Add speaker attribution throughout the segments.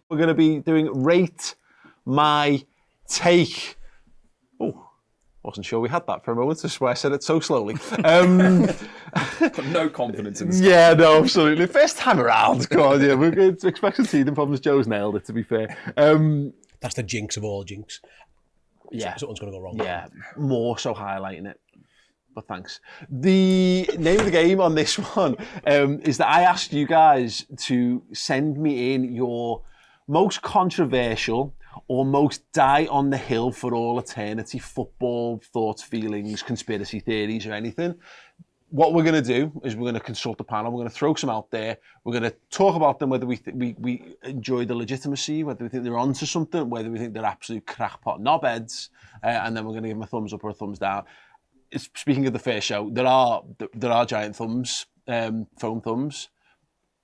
Speaker 1: We're going to be doing Rate My Take. Oh, wasn't sure we had that for a moment. That's why I said it so slowly.
Speaker 2: Got no confidence in this.
Speaker 1: Yeah, no, absolutely. First time around. God, yeah, we're expecting teething problems. Joe's nailed it, to be fair.
Speaker 3: That's the jinx of all jinx.
Speaker 1: Yeah.
Speaker 3: Something's going to go wrong.
Speaker 1: Yeah, more so highlighting it. But thanks. The name of the game on this one is that I asked you guys to send me in your most controversial or most die on the hill for all eternity football thoughts, feelings, conspiracy theories or anything. What we're going to do is we're going to consult the panel. We're going to throw some out there. We're going to talk about them, whether we enjoy the legitimacy, whether we think they're onto something, whether we think they're absolute crackpot knobheads, and then we're going to give them a thumbs up or a thumbs down. Speaking of the first show, there are giant thumbs, foam thumbs,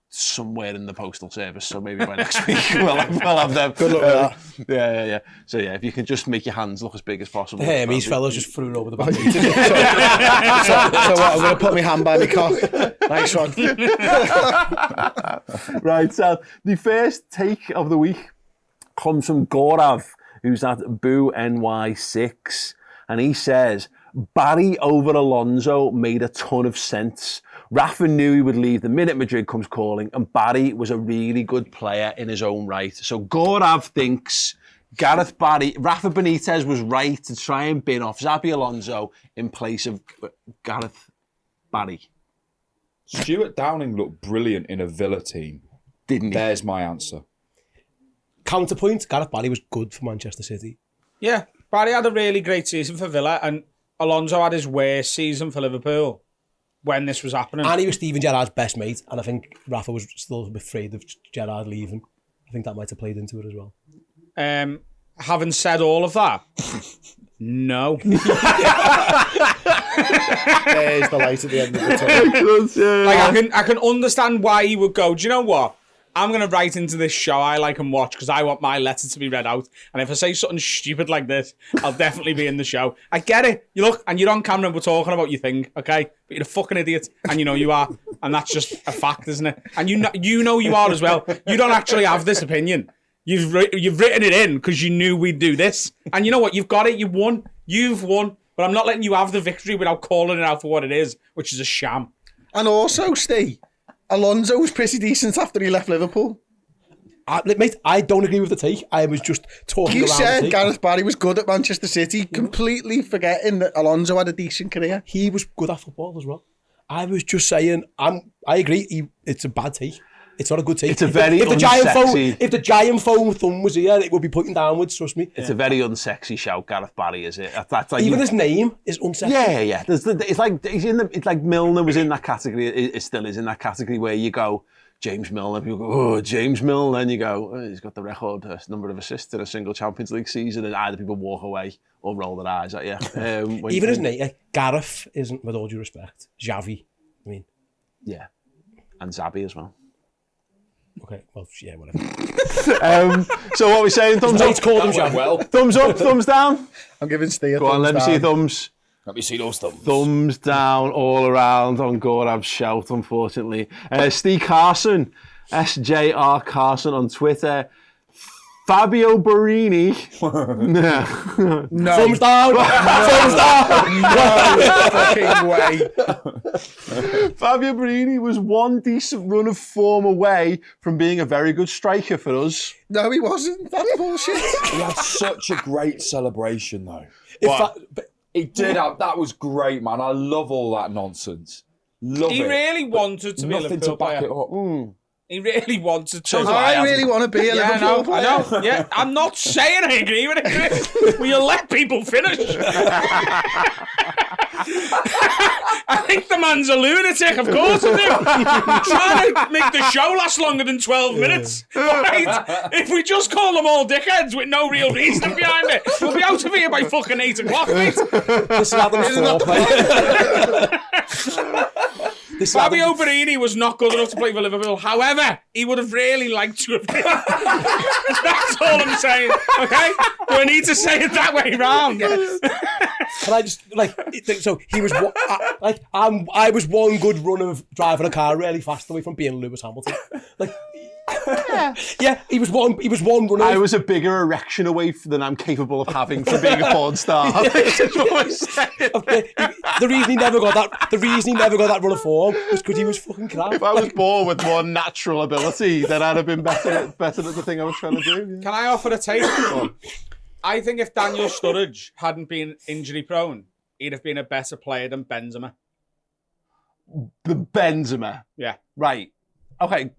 Speaker 1: somewhere in the postal service. So maybe by next week we'll have them.
Speaker 3: Good luck with that.
Speaker 1: Yeah. So yeah, if you can just make your hands look as big as possible.
Speaker 3: The Hermes fellas just threw it over the back.
Speaker 4: so what, I'm going to put my hand by my cock. Nice one.
Speaker 1: Right, so the first take of the week comes from Gorav, who's at BooNY6, and he says, Barry over Alonso made a ton of sense. Rafa knew he would leave the minute Madrid comes calling, and Barry was a really good player in his own right. So Gorav thinks Rafa Benitez was right to try and bin off Xabi Alonso in place of Gareth Barry.
Speaker 2: Stuart Downing looked brilliant in a Villa team.
Speaker 1: Didn't he?
Speaker 2: There's my answer.
Speaker 3: Counterpoint, Gareth Barry was good for Manchester City.
Speaker 5: Yeah, Barry had a really great season for Villa, and Alonso had his worst season for Liverpool when this was happening.
Speaker 3: And he was Steven Gerrard's best mate, and I think Rafa was still afraid of Gerrard leaving. I think that might have played into it as well.
Speaker 5: Having said all of that, no.
Speaker 4: There's the light at the end of the tunnel.
Speaker 5: Like, I can understand why he would go, do you know what? I'm going to write into this show I like and watch because I want my letter to be read out. And if I say something stupid like this, I'll definitely be in the show. I get it. You look, and you're on camera and we're talking about your thing, okay? But you're a fucking idiot, and you know you are. And that's just a fact, isn't it? And you know you are as well. You don't actually have this opinion. You've written it in because you knew we'd do this. And you know what? You've got it. You won. You've won. But I'm not letting you have the victory without calling it out for what it is, which is a sham.
Speaker 4: And also, Steve, Alonso was pretty decent after he left Liverpool.
Speaker 3: Mate, I don't agree with the take. I was just talking
Speaker 4: You
Speaker 3: around
Speaker 4: said
Speaker 3: the take.
Speaker 4: Gareth Barry was good at Manchester City, completely forgetting that Alonso had a decent career.
Speaker 3: He was good at football as well. I was just saying, I agree, it's a bad take. It's not a good take.
Speaker 1: It's a very
Speaker 3: if the giant foam thumb was here, it would be pointing downwards, trust me.
Speaker 1: It's a very unsexy shout, Gareth Barry, is it? That's like
Speaker 3: even his name is unsexy.
Speaker 1: Yeah. It's like Milner was in that category. It still is in that category where you go, James Milner. People go, oh, James Milner. And you go, oh, he's got the record number of assists in a single Champions League season. And either people walk away or roll their eyes at you.
Speaker 3: Even his name, Gareth isn't, with all due respect, Xavi. I mean,
Speaker 1: yeah, and Xabi as well.
Speaker 3: Okay, well, yeah, whatever.
Speaker 1: So what are we saying? Thumbs up?
Speaker 3: Called him Xavi.
Speaker 2: Well,
Speaker 1: Thumbs up, thumbs down?
Speaker 4: I'm giving Steve a
Speaker 1: Go on, let me see thumbs.
Speaker 2: let me see those thumbs.
Speaker 1: Thumbs down all around on Gorav's shout, unfortunately. Steve Carson, SJR Carson on Twitter. Fabio Borini.
Speaker 4: No.
Speaker 3: Thumbs down! Thumbs down!
Speaker 4: No fucking way.
Speaker 1: Fabio Borini was one decent run of form away from being a very good striker for us.
Speaker 4: No, he wasn't. That's bullshit.
Speaker 2: He had such a great celebration, though.
Speaker 3: But
Speaker 2: He did have, that was great, man. I love all that nonsense. Love it.
Speaker 5: He really wanted to be a
Speaker 2: Nothing
Speaker 5: Liverpool
Speaker 2: to back
Speaker 5: player.
Speaker 2: it up.
Speaker 5: He really wanted to.
Speaker 4: I really want to be a Liverpool player.
Speaker 5: I know. Yeah, I'm not saying I agree with it, Chris. Will you let people finish? I think the man's a lunatic, of course I do. Trying to make the show last longer than 12 minutes. Right? If we just call them all dickheads with no real reason behind it, we'll be out of here by fucking 8 o'clock, mate.
Speaker 3: this is Adam's foreplay.
Speaker 5: Fabio Borini was not good enough to play for Liverpool. However, he would have really liked to have been. That's all I'm saying, okay? Do I need to say it that way round?
Speaker 3: And I just, so he was, I was one good run of driving a car really fast away from being Lewis Hamilton. Yeah, he was one runner.
Speaker 1: I was a bigger erection away than I'm capable of having for being a porn star. That's what I'm saying.
Speaker 3: The reason he never got that run of form was because he was fucking crap.
Speaker 1: If I was born with more natural ability, then I'd have been better at the thing I was trying to do.
Speaker 5: Can I offer a take? I think if Daniel Sturridge hadn't been injury prone, he'd have been a better player than Benzema.
Speaker 1: The Benzema.
Speaker 5: Yeah.
Speaker 1: Right. Okay.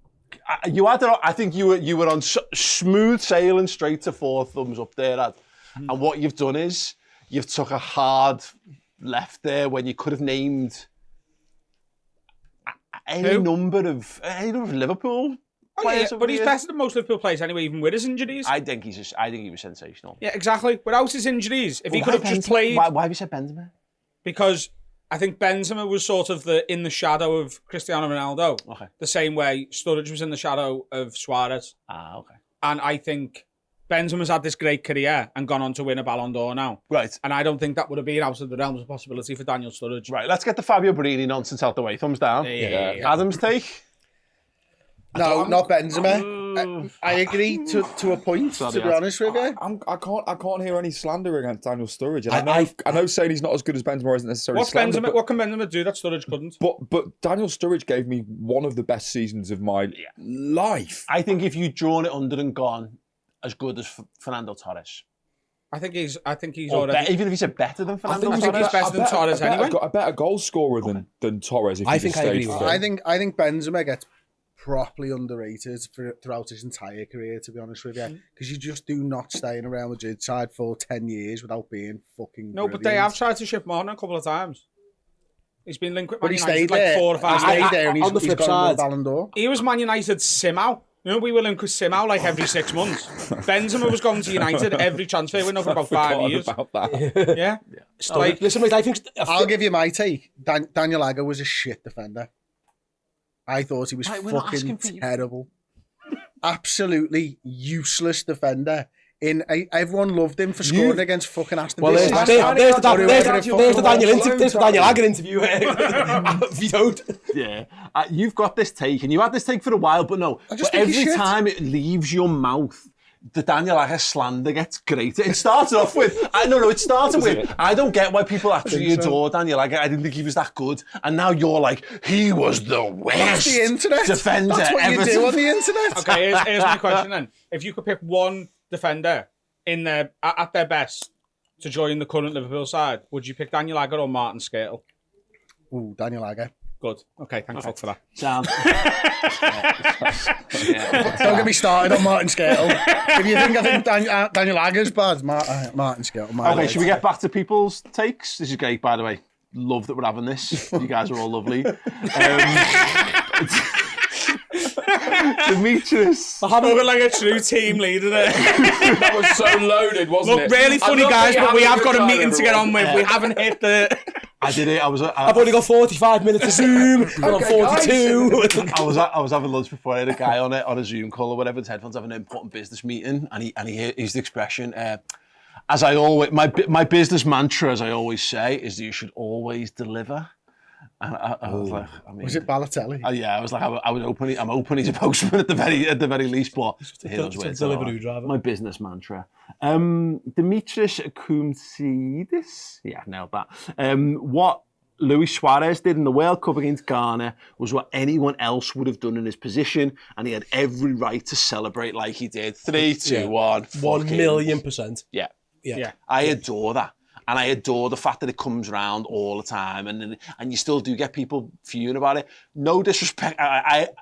Speaker 1: I think you were on smooth sailing straight to 4 thumbs up there, Ad. And what you've done is you've took a hard left there when you could have named any number of Liverpool players.
Speaker 5: But he's better than most Liverpool players anyway, even with his injuries.
Speaker 1: I think he was sensational.
Speaker 5: Yeah, exactly. Without his injuries, if he could have just played.
Speaker 1: Why have you said Benzema?
Speaker 5: Because I think Benzema was sort of in the shadow of Cristiano Ronaldo.
Speaker 1: Okay.
Speaker 5: The same way Sturridge was in the shadow of Suarez.
Speaker 1: Okay.
Speaker 5: And I think Benzema's had this great career and gone on to win a Ballon d'Or now.
Speaker 1: Right.
Speaker 5: And I don't think that would have been out of the realms of possibility for Daniel Sturridge.
Speaker 1: Right, let's get the Fabio Borini nonsense out the way. Thumbs down.
Speaker 5: Yeah.
Speaker 1: Adam's take?
Speaker 4: No, not Benzema. I agree to a point, to be honest with you.
Speaker 2: I can't hear any slander against Daniel Sturridge. And I know saying he's not as good as Benzema isn't necessarily slander.
Speaker 5: What can Benzema do that Sturridge couldn't?
Speaker 2: But Daniel Sturridge gave me one of the best seasons of my life.
Speaker 1: I think if you'd drawn it under and gone as good as Fernando Torres.
Speaker 5: I think he's
Speaker 1: already... even if he's better than Fernando Torres.
Speaker 5: I think he's better than Torres anyway.
Speaker 2: A better goal scorer than Torres.
Speaker 3: I think I agree with that.
Speaker 4: I think Benzema gets properly underrated throughout his entire career, to be honest with you, because you just do not stay in a Real Madrid side for 10 years without being fucking brilliant.
Speaker 5: But they have tried to ship him on a couple of times. He's been linked with Man
Speaker 4: United
Speaker 5: United like 4 or 5
Speaker 4: times. He stayed there and
Speaker 3: on the flip side,
Speaker 4: Ballon d'Or.
Speaker 5: He was Man United Simao. You know, we were linked with Simao like every 6 months. Benzema was going to United every transfer window for about 5 years.
Speaker 2: About that.
Speaker 5: Yeah.
Speaker 3: Like, listen, mate, I think
Speaker 4: I'll give you my take. Daniel Agger was a shit defender. I thought he was fucking terrible. Absolutely useless defender. Everyone loved him for scoring against fucking Aston Villa.
Speaker 3: There's the Daniel Agger interview. If you don't.
Speaker 1: Yeah. You've got this take, and you had this take for a while, but no. But every time it leaves your mouth, the Daniel Agger slander gets greater. It started off with, I don't get why people actually adore Daniel Agger. I didn't think he was that good. And now you're like, he was the worst
Speaker 4: the internet.
Speaker 1: defender
Speaker 4: That's what
Speaker 1: ever.
Speaker 4: you do on the internet.
Speaker 5: Okay, here's my question then. If you could pick one defender at their best to join the current Liverpool side, would you pick Daniel Agger or Martin Skrtel?
Speaker 4: Ooh, Daniel Agger.
Speaker 5: Good. Okay, thanks for that.
Speaker 1: Sam.
Speaker 4: Don't get me started on Martin Skrtel. If you think I think Daniel Agger's bad, Martin Skrtel.
Speaker 1: Okay, should we get back to people's takes? This is great, by the way. Love that we're having this. You guys are all lovely. Demetrius.
Speaker 5: I spoke like a true team leader there.
Speaker 2: That was so loaded, wasn't it?
Speaker 5: Look, really funny guys, but we have got a meeting to get on with. We haven't hit the...
Speaker 1: I did it.
Speaker 3: I've only got 45 minutes to Zoom. I'm on 42.
Speaker 1: I was having lunch before. I had a guy on a Zoom call or whatever. His headphones having an important business meeting, and he used the expression. As I always, my business mantra, as I always say, is that you should always deliver. And I was like,
Speaker 4: was it Balotelli?
Speaker 1: Yeah, I was like, I'm hoping he's a postman at the very least, but hear those words.
Speaker 3: Delivery driver.
Speaker 1: My business mantra. Demetrius Koumtsidis. Yeah, nailed that. What Luis Suarez did in the World Cup against Ghana was what anyone else would have done in his position, and he had every right to celebrate like he did. 3, 2, 1.
Speaker 3: 1,000,000%.
Speaker 1: Yeah. I adore that. And I adore the fact that it comes around all the time, and you still do get people fuming about it. No disrespect.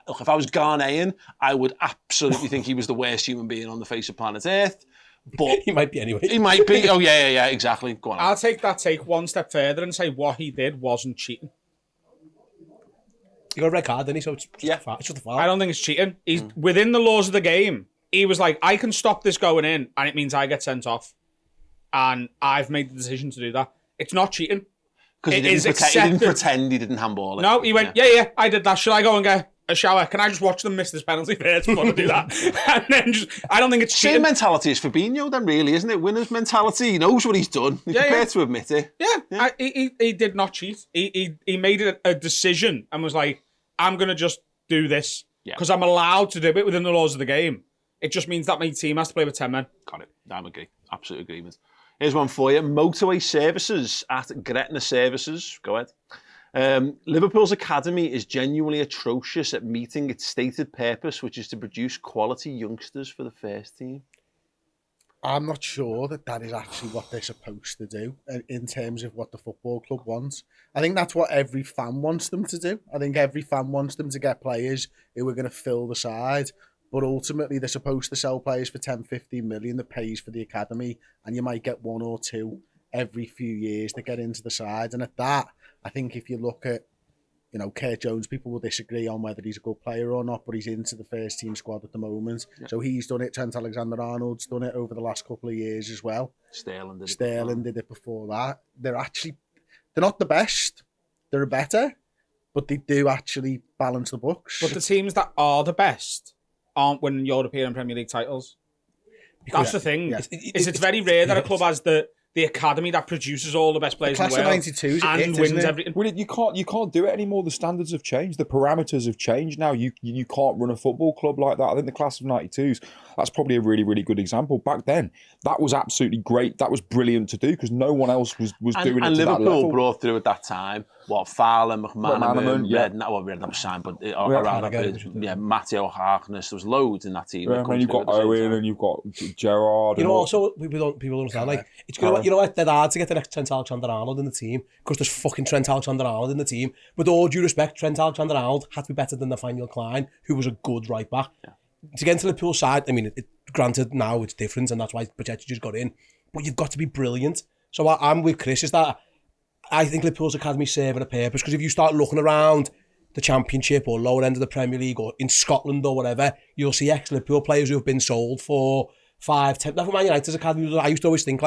Speaker 1: Look, if I was Ghanaian, I would absolutely think he was the worst human being on the face of planet Earth. But
Speaker 3: he might be anyway.
Speaker 1: He might be. Oh yeah, exactly. Go on.
Speaker 5: I'll take one step further and say what he did wasn't cheating.
Speaker 3: He got a red card, didn't he? So it's just a foul.
Speaker 5: I don't think it's cheating. He's within the laws of the game. He was like, I can stop this going in, and it means I get sent off. And I've made the decision to do that. It's not cheating.
Speaker 1: Because he didn't pretend he didn't handball it.
Speaker 5: No, he went, yeah, I did that. Should I go and get a shower? Can I just watch them miss this penalty first before I do that? And then I don't think it's cheating.
Speaker 1: Same mentality as Fabinho then, really, isn't it? Winner's mentality. He knows what he's done. He's prepared to admit it.
Speaker 5: Yeah. He did not cheat. He made a decision and was like, I'm going to just do this. Because I'm allowed to do it within the laws of the game. It just means that my team has to play with 10 men.
Speaker 1: Got it. I'm agree. Absolute agreement. Here's one for you. Motorway Services at Gretna Services. Go ahead. Liverpool's academy is genuinely atrocious at meeting its stated purpose, which is to produce quality youngsters for the first team.
Speaker 4: I'm not sure that is actually what they're supposed to do in terms of what the football club wants. I think that's what every fan wants them to do. I think every fan wants them to get players who are going to fill the side. But ultimately, they're supposed to sell players for 10, 15 million that pays for the academy. And you might get one or two every few years to get into the side. And at that, I think if you look at, Kurt Jones, people will disagree on whether he's a good player or not, but he's into the first team squad at the moment. Yeah. So he's done it. Trent Alexander-Arnold's done it over the last couple of years as well.
Speaker 1: Sterling
Speaker 4: did it before that. They're not the best. They're better, but they do actually balance the books.
Speaker 5: But the teams that are the best aren't winning European and Premier League titles. That's the thing. Yeah. It's very rare that a club has the academy that produces all the best players in the world.
Speaker 4: Class of 92
Speaker 5: and wins everything.
Speaker 2: Well, you can't do it anymore. The standards have changed. The parameters have changed now. You can't run a football club like that. I think the class of 92s, that's probably a really, really good example. Back then, that was absolutely great. That was brilliant to do because no one else was doing it to
Speaker 1: and
Speaker 2: that level.
Speaker 1: And Liverpool brought through at that time, Fowler, McManaman, Redden was signed, but Matteo Harkness, there was loads in that team.
Speaker 2: Yeah, and you've got Owen and you've got Gerrard.
Speaker 3: Also, people don't understand, it's good. It's dead hard to get the next Trent Alexander-Arnold in the team because there's fucking Trent Alexander-Arnold in the team. With all due respect, Trent Alexander-Arnold had to be better than Nathaniel Klein, who was a good right back. Yeah. To get into Liverpool's side, I mean, granted now it's different and that's why Pochettino just got in, but you've got to be brilliant. So I'm with Chris, is that I think Liverpool's academy serving a purpose because if you start looking around the Championship or lower end of the Premier League or in Scotland or whatever, you'll see ex-Liverpool players who have been sold for 5, 10... Never mind United's academy. I used to always think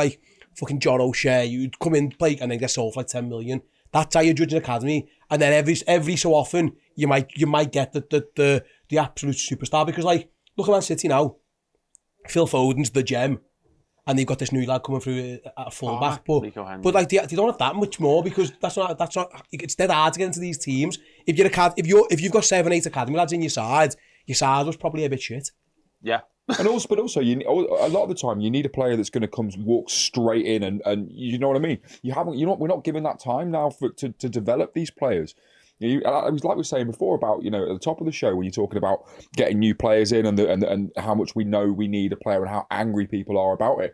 Speaker 3: fucking John O'Shea, you'd come in, play, and then get sold for 10 million. That's how you judge an academy. And then every so often, you might get the absolute superstar. Because, look at Man City now. Phil Foden's the gem. And they've got this new lad coming through at full-back. But they don't have that much more because that's not. It's dead hard to get into these teams. If you've got 7, 8 academy lads in your side was probably a bit shit.
Speaker 1: Yeah.
Speaker 2: But also, a lot of the time, you need a player that's going to walk straight in, and you know what I mean. We're not given that time now to develop these players. It was like we were saying before about at the top of the show when you're talking about getting new players in and how much we know we need a player and how angry people are about it.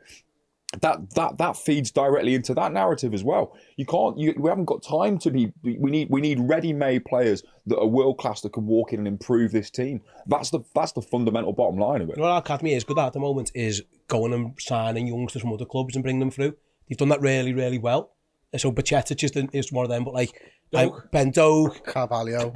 Speaker 2: That feeds directly into that narrative as well. We haven't got time to be. We need ready-made players that are world class that can walk in and improve this team. That's the fundamental bottom line of it.
Speaker 3: What our academy is good at the moment is going and signing youngsters from other clubs and bringing them through. They've done that really, really well. So Baceta is one of them, but Ben Doak,
Speaker 4: Carvalho,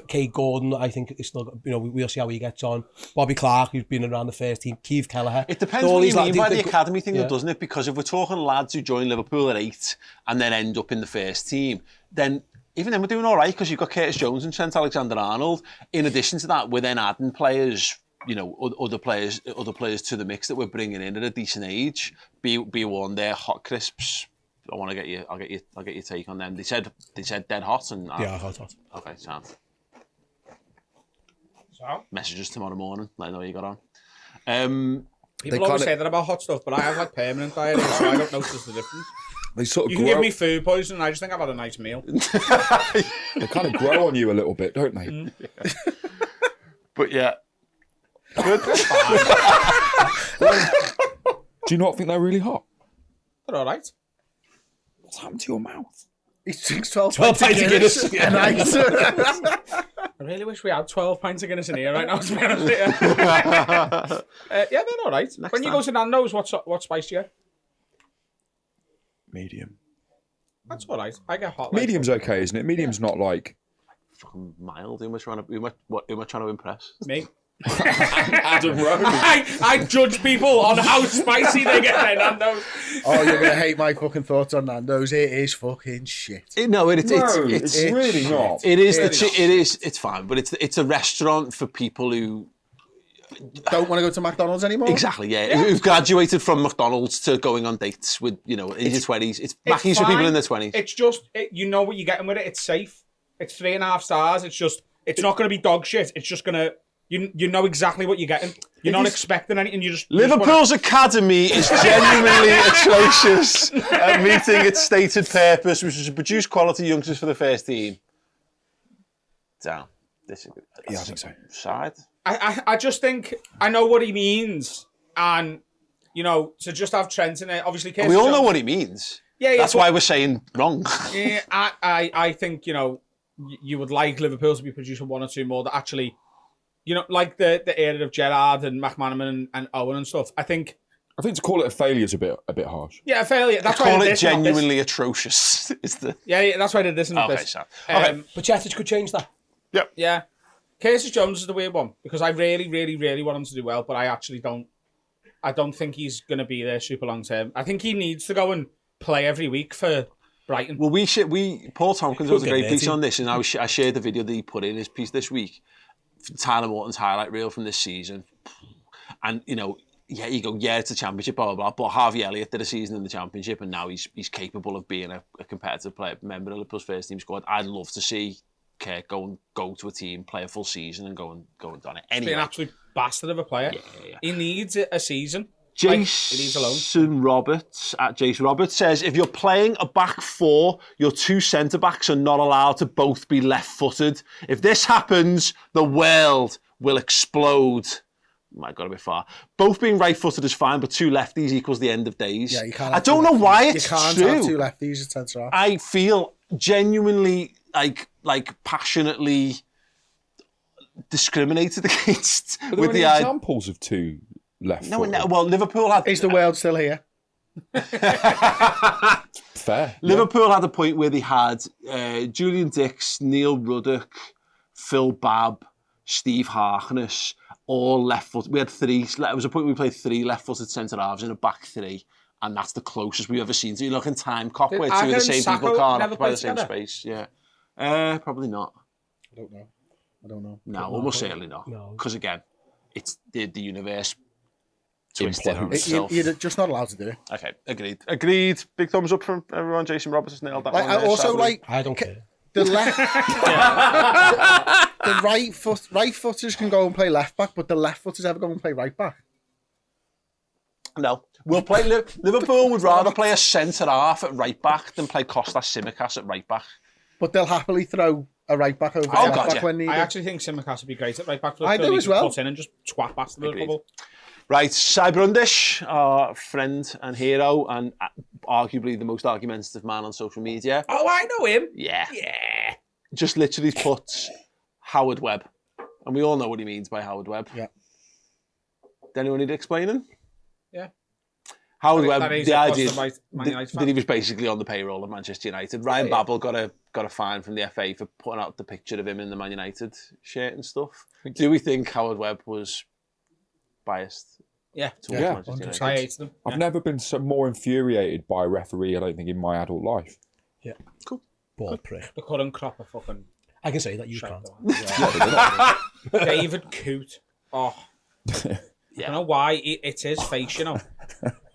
Speaker 3: Kate Gordon, I think is still, we'll see how he gets on. Bobby Clark, who's been around the first team, Keith Kelleher.
Speaker 1: It depends what you mean by the academy thing, though, doesn't it? Because if we're talking lads who join Liverpool at 8 and then end up in the first team, then even then we're doing all right because you've got Curtis Jones and Trent Alexander-Arnold. In addition to that, we're then adding players, other players to the mix that we're bringing in at a decent age. Be one there, Hot Crisps. I'll get your take on them. They said dead hot and
Speaker 3: hot.
Speaker 1: Okay, sound. So messages tomorrow morning. Let me know how you got on.
Speaker 5: People always say that about hot stuff, but I have permanent diarrhea, so I don't notice the difference. You can give me food poisoning. I just think I've had a nice meal.
Speaker 2: They kind of grow on you a little bit, don't they?
Speaker 1: Mm. Yeah. But yeah, good.
Speaker 2: Do you not think they're really hot?
Speaker 5: They're all right.
Speaker 2: What's happened to your mouth?
Speaker 4: He drinks 12 pints of Guinness a night.
Speaker 5: I really wish we had 12 pints of Guinness in here right now, to be honest with you. Yeah, they're all right. When you go to Nando's, what spice do you get?
Speaker 2: Medium.
Speaker 5: That's all right. I get hot.
Speaker 2: Medium's okay, isn't it? Medium's not
Speaker 1: fucking mild. Who am I trying to impress?
Speaker 5: Me.
Speaker 2: Adam Rowe.
Speaker 5: I judge people on how spicy they get their Nando's.
Speaker 4: Oh, you're going to hate my fucking thoughts on Nando's. It is fucking shit.
Speaker 1: It's
Speaker 2: really not.
Speaker 1: It is. It's fine, but it's a restaurant for people who
Speaker 4: don't want to go to McDonald's anymore.
Speaker 1: Exactly, yeah. Who've graduated from McDonald's to going on dates with in your 20s. It's Mackies for people in their 20s.
Speaker 5: It's just you know what you're getting with it. It's safe. It's 3.5 stars. It's not going to be dog shit. It's just going to You know exactly what you're getting. You're not expecting anything. You just
Speaker 1: Liverpool's academy is genuinely atrocious at meeting its stated purpose, which is to produce quality youngsters for the first team. Down. Disagree.
Speaker 2: Yeah, I think so.
Speaker 1: Side.
Speaker 5: I just think I know what he means, and to just have Trent in it. Obviously,
Speaker 1: We all know what he means.
Speaker 5: Yeah,
Speaker 1: That's why we're saying wrong.
Speaker 5: Yeah, I think you would like Liverpool to be producing one or two more that actually, like the era of Gerrard and McManaman and Owen and stuff. I think
Speaker 2: to call it a failure is a bit harsh.
Speaker 5: Yeah, a failure. That's why
Speaker 1: call
Speaker 5: I did
Speaker 1: it
Speaker 5: this, not
Speaker 1: genuinely atrocious. Is the
Speaker 5: Yeah, that's why I did this and not
Speaker 1: okay,
Speaker 5: this.
Speaker 1: so okay.
Speaker 3: But Chettich could change that.
Speaker 1: Yep.
Speaker 5: Yeah. Curtis Jones is the weird one because I really, really, really want him to do well, but I actually don't. I don't think he's going to be there super long term. I think he needs to go and play every week for Brighton.
Speaker 1: Well, Paul Tompkins wrote a great piece
Speaker 3: dirty.
Speaker 1: on this, and I shared the video that he put in his piece this week. Tyler Morton's highlight reel from this season, and it's a championship, blah blah blah. But Harvey Elliott did a season in the championship, and now he's capable of being a competitive player, member of Liverpool's first team squad. I'd love to see Kirk go to a team, play a full season, and go and on it. Anyway,
Speaker 5: He's an absolute bastard of a player.
Speaker 1: Yeah.
Speaker 5: He needs a season. He needs alone.
Speaker 1: Jason Roberts says, if you're playing a back four, your two centre-backs are not allowed to both be left-footed. If this happens, the world will explode. Might got a bit far. Both being right-footed is fine, but two lefties equals the end of days.
Speaker 4: Yeah, you can't.
Speaker 1: I don't know why it's
Speaker 4: You can't
Speaker 1: true.
Speaker 4: have two lefties at centre half.
Speaker 1: I feel genuinely like passionately discriminated against
Speaker 2: Are there
Speaker 1: with
Speaker 2: any
Speaker 1: the idea.
Speaker 2: examples of two left?
Speaker 1: No, well, Liverpool had.
Speaker 4: Is the world still here?
Speaker 2: Fair.
Speaker 1: Liverpool had a point where they had Julian Dix, Neil Ruddock, Phil Babb, Steve Harkness, all left-footed. We had three. There was a point where we played three left-footed centre-halves in a back three, and that's the closest we've ever seen. So you look in time cop where two of the same people can't occupy the same space. Yeah, probably not.
Speaker 4: I don't know.
Speaker 1: No, almost certainly not.
Speaker 3: No.
Speaker 1: Because again, it's the universe twisted on itself.
Speaker 4: You're just not allowed to do it.
Speaker 1: Okay, agreed. Big thumbs up from everyone. Jason Roberts has nailed that one.
Speaker 4: I also
Speaker 1: sadly.
Speaker 3: I don't care.
Speaker 4: the left, the right footers can go and play left back, but the left footers ever go and play right back.
Speaker 1: No, we'll play. Liverpool would rather play a centre half at right back than play Kostas Tsimikas at right back.
Speaker 4: But they'll happily throw a right back over
Speaker 1: Oh,
Speaker 4: left
Speaker 1: God,
Speaker 4: back
Speaker 1: yeah.
Speaker 4: when needed.
Speaker 5: I actually think Tsimikas would be great at right back.
Speaker 4: I do as well.
Speaker 5: Put in and just twat past the
Speaker 1: Agreed.
Speaker 5: couple.
Speaker 1: Right, Cy Brundish, our friend and hero, and arguably the most argumentative man on social media.
Speaker 5: Oh, I know him.
Speaker 1: Yeah.
Speaker 5: Yeah.
Speaker 1: Just literally puts Howard Webb. And we all know what he means by Howard Webb.
Speaker 4: Yeah.
Speaker 1: Does anyone need explaining?
Speaker 5: Yeah.
Speaker 1: Howard
Speaker 5: That
Speaker 1: Webb,
Speaker 5: is
Speaker 1: the
Speaker 5: across
Speaker 1: idea
Speaker 5: the Man United
Speaker 1: that
Speaker 5: fan.
Speaker 1: he was basically on the payroll of Manchester United. Ryan
Speaker 5: Yeah.
Speaker 1: Babel got a fine from the FA for putting out the picture of him in the Man United shirt and stuff. Do we think Howard Webb was biased
Speaker 5: Yeah.
Speaker 1: towards
Speaker 2: Yeah,
Speaker 1: Manchester United?
Speaker 5: I hate them.
Speaker 2: I've never been more infuriated by a referee, I don't think, in my adult life.
Speaker 3: Yeah.
Speaker 1: Cool.
Speaker 3: Ball prick.
Speaker 5: The current crop of fucking
Speaker 3: I can say that, you
Speaker 5: shite.
Speaker 3: can't.
Speaker 5: David Coote. Oh. I don't know why. It's his face,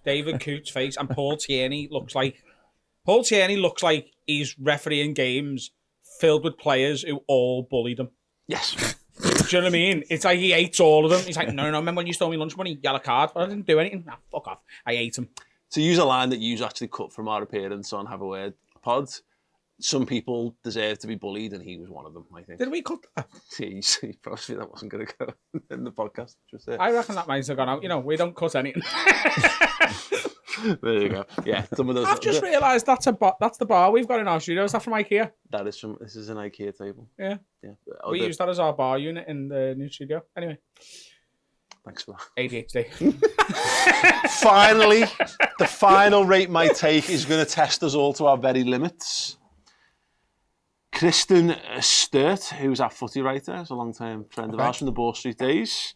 Speaker 5: David Coote's face. And Paul Tierney looks like he's refereeing games filled with players who all bullied him.
Speaker 1: Yes.
Speaker 5: Do you know what I mean? It's like he hates all of them. He's like, no, remember when you stole me lunch money? Yellow card. But I didn't do anything. Nah, fuck off. I hate him.
Speaker 1: To use a line that you actually cut from our appearance on Have a Word pod, some people deserve to be bullied, and he was one of them, I think.
Speaker 5: Did we cut that?
Speaker 1: He probably that wasn't going to go in the podcast. Just
Speaker 5: I reckon that might have gone out. We don't cut anything.
Speaker 1: there you go. Yeah, some of those.
Speaker 5: I've just realised that's the bar we've got in our studio. Is that from IKEA?
Speaker 1: This is an IKEA table.
Speaker 5: Yeah.
Speaker 1: Yeah.
Speaker 5: We use that as our bar unit in the new studio. Anyway,
Speaker 1: Thanks for that.
Speaker 5: ADHD.
Speaker 1: Finally, the final rate my take is going to test us all to our very limits. Kristen Sturt, who's our footy writer, is a long-time friend of ours from the Ball Street days,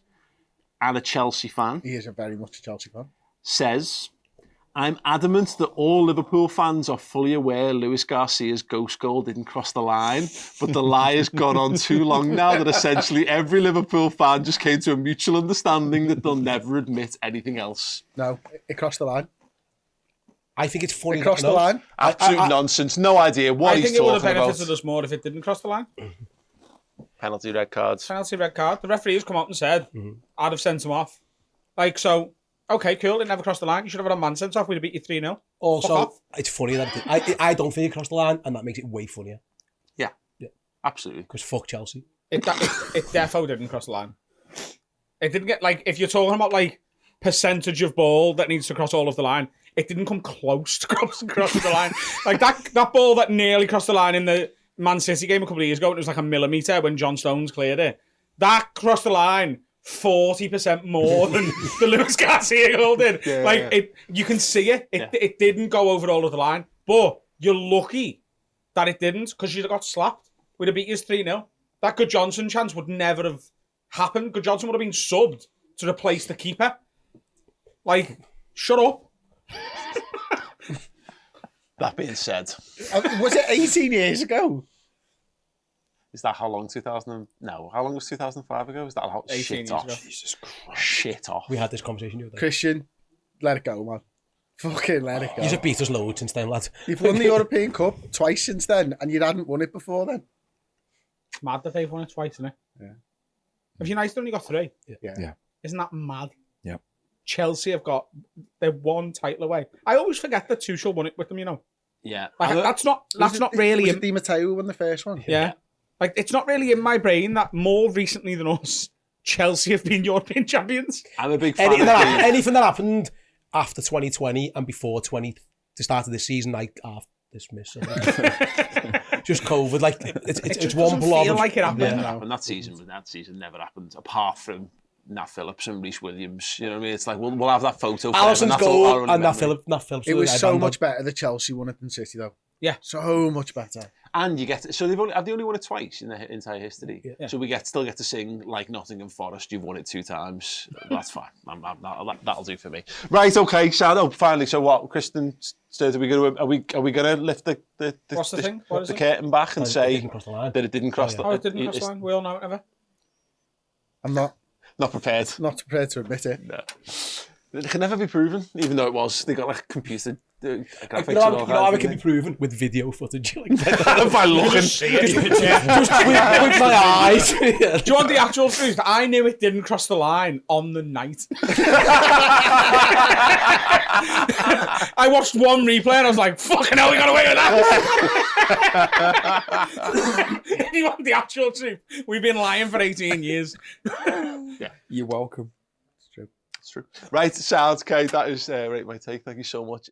Speaker 1: and a Chelsea fan,
Speaker 4: He is very much a Chelsea fan.
Speaker 1: says, I'm adamant that all Liverpool fans are fully aware Luis Garcia's ghost goal didn't cross the line, but the lie has gone on too long now that essentially every Liverpool fan just came to a mutual understanding that they'll never admit anything else.
Speaker 4: No, it crossed the line.
Speaker 3: I think it's funny.
Speaker 4: It crossed the line.
Speaker 1: Absolute nonsense. No idea what
Speaker 5: I
Speaker 1: he's
Speaker 5: think it would have
Speaker 1: talking about.
Speaker 5: benefited us more if it didn't cross the line.
Speaker 1: Penalty, red cards.
Speaker 5: Penalty, red card. The referee has come out and said, I'd have sent him off. Like, so, okay, cool, it never crossed the line. You should have had a man sent off. We'd have beat you 3-0.
Speaker 3: Also, it's funny that I don't think it crossed the line, and that makes it way funnier.
Speaker 1: Yeah. Absolutely.
Speaker 3: Because fuck Chelsea.
Speaker 5: It defo didn't cross the line. It didn't get, like, if you're talking about, like, percentage of ball that needs to cross all of the line, it didn't come close to crossing the line. Like, that ball that nearly crossed the line in the Man City game a couple of years ago, and it was like a millimetre when John Stones cleared it. That crossed the line 40% more than the Luis Garcia goal did. You can see it. It didn't go over all of the line. But you're lucky that it didn't, because you'd have got slapped. We'd have beat you 3-0. That Good Johnson chance would never have happened. Good Johnson would have been subbed to replace the keeper. Like, shut up.
Speaker 1: That being said,
Speaker 4: Was it 18 years ago?
Speaker 1: is that how long 2000? No, how long was 2005 ago? Is that how
Speaker 5: 18
Speaker 1: shit
Speaker 5: years
Speaker 1: off?
Speaker 5: ago.
Speaker 1: Jesus Christ, shit off.
Speaker 3: We had this conversation the other day.
Speaker 4: Christian, let it go, man. Fucking let it go.
Speaker 3: He's beat us loads since then, lad.
Speaker 4: You've won the European Cup twice since then, and you hadn't won it before then.
Speaker 5: It's mad that they've won it twice, isn't it?
Speaker 4: Yeah.
Speaker 5: Have United only got 3?
Speaker 4: Yeah.
Speaker 5: Isn't that mad?
Speaker 2: Yeah.
Speaker 5: Chelsea have got, they're one title away. I always forget that Tuchel won it with them, you know.
Speaker 1: Yeah.
Speaker 5: Like, that's not really...
Speaker 4: Was it Di Matteo who won the first one?
Speaker 5: Yeah. Like, it's not really in my brain that more recently than us, Chelsea have been European champions.
Speaker 1: I'm a big fan
Speaker 3: Anything that happened after 2020 and before the start of this season, I dismiss. Just COVID, like it's one blob.
Speaker 5: Feel like it happened.
Speaker 1: Yeah. That season never happened, apart from Nat Phillips and Reece Williams. You know what I mean? It's like we'll have that photo.
Speaker 3: Alisson's goal and Nat Phillips.
Speaker 4: It was so much better that Chelsea won it than City, though.
Speaker 5: Yeah,
Speaker 4: so much better.
Speaker 1: And you get so have they only won it twice in their entire history. Yeah. So we still get to sing like Nottingham Forest. You've won it 2 times. That's fine. That'll do for me. Right. Okay. So finally. So what, Kristen? Are we gonna lift the
Speaker 5: what's the thing? What is
Speaker 1: the
Speaker 5: it?
Speaker 1: curtain back and say
Speaker 3: that
Speaker 1: it didn't cross the line?
Speaker 5: Oh, it didn't cross the line. We all know it, never.
Speaker 4: I'm not
Speaker 1: prepared.
Speaker 4: Not prepared to admit it.
Speaker 1: No. It can never be proven, even though it was. They got like computer graphics.
Speaker 3: You know how it can be proven with video footage. Like,
Speaker 1: by looking.
Speaker 3: Just with my eyes.
Speaker 5: Do you want the actual truth? I knew it didn't cross the line on the night. I watched one replay and I was like, fucking hell, we got away with that. If you want the actual truth, we've been lying for 18 years.
Speaker 1: Yeah,
Speaker 2: you're welcome.
Speaker 1: It's true. Right, sounds okay. That is Rate My Take. Thank you so much.